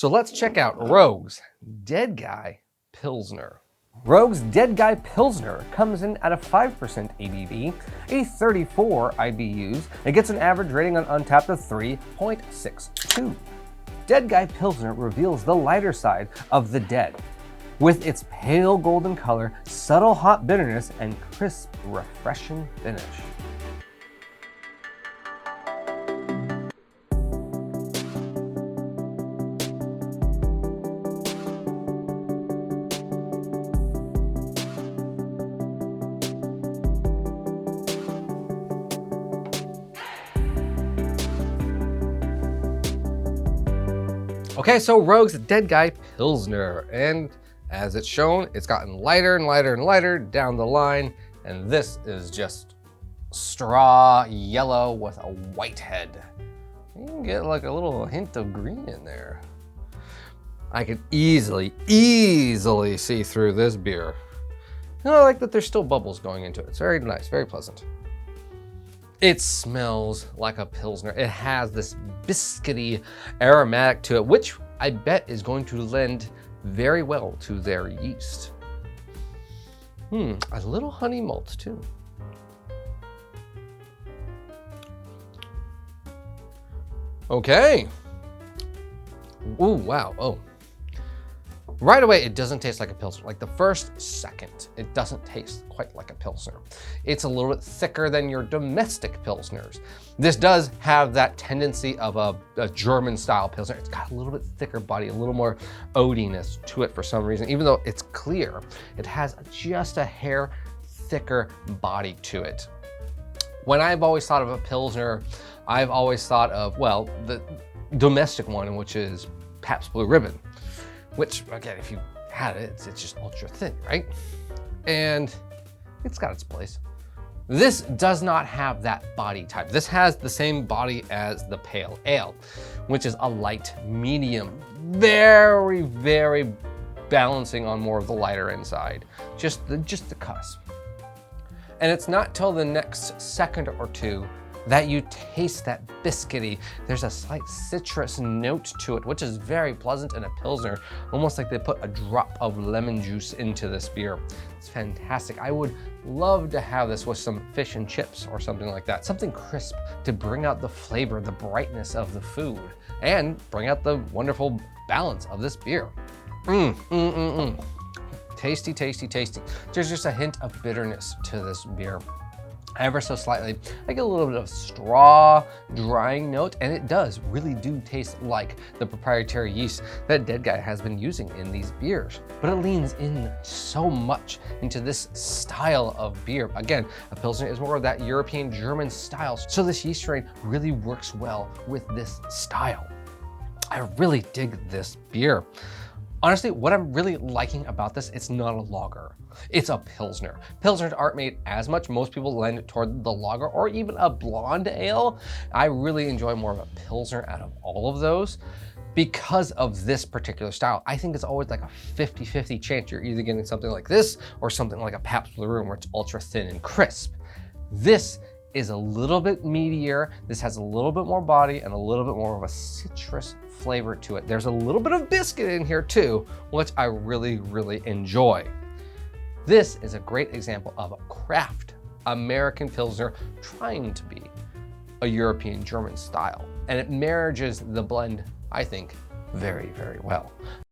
So let's check out Rogue's Dead Guy Pilsner. Rogue's Dead Guy Pilsner comes in at a 5% ABV, a 34 IBUs. It gets an average rating on Untappd of 3.62. Dead Guy Pilsner reveals the lighter side of the dead, with its pale golden color, subtle hot bitterness, and crisp, refreshing finish. Okay, so Rogue's Dead Guy Pilsner, and as it's shown, it's gotten lighter and lighter and lighter down the line, and this is just straw yellow with a white head. You can get like a little hint of green in there. I could easily see through this beer. And I like that there's still bubbles going into it. It's very nice, very pleasant. It smells like a Pilsner. It has this biscuity aromatic to it, which I bet is going to lend very well to their yeast. A little honey malt too. Okay. Ooh, wow, oh. Right away, it doesn't taste like a Pilsner. Like the first second, it doesn't taste quite like a Pilsner. It's a little bit thicker than your domestic Pilsners. This does have that tendency of a German style Pilsner. It's got a little bit thicker body, a little more oatiness to it for some reason. Even though it's clear, it has just a hair thicker body to it. When I've always thought of a Pilsner, I've always thought of, well, the domestic one, which is Pabst Blue Ribbon. Which, again, if you had it, it's just ultra thin, right? And it's got its place. This does not have that body type. This has the same body as the Pale Ale, which is a light medium. Very, very balancing on more of the lighter inside. Just the cusp. And it's not till the next second or two that you taste that biscuity. There's a slight citrus note to it, which is very pleasant in a Pilsner, almost like they put a drop of lemon juice into this beer. It's fantastic. I would love to have this with some fish and chips or something like that. Something crisp to bring out the flavor, the brightness of the food, and bring out the wonderful balance of this beer. Tasty, tasty, tasty. There's just a hint of bitterness to this beer. Ever so slightly. I get a little bit of straw drying note, and it does really do taste like the proprietary yeast that Dead Guy has been using in these beers. But it leans in so much into this style of beer. Again, a Pilsner is more of that European German style, so this yeast strain really works well with this style. I really dig this beer. Honestly, what I'm really liking about this, it's not a lager, it's a Pilsner. Pilsners aren't made as much. Most people lend toward the lager or even a blonde ale. I really enjoy more of a Pilsner out of all of those because of this particular style. I think it's always like a 50-50 chance you're either getting something like this or something like a Pabst Blue Ribbon where it's ultra thin and crisp. This is a little bit meatier. This has a little bit more body and a little bit more of a citrus flavor to it. There's a little bit of biscuit in here too, which I really, really enjoy. This is a great example of a craft American Pilsner trying to be a European German style. And it marriages the blend, I think, very, very well.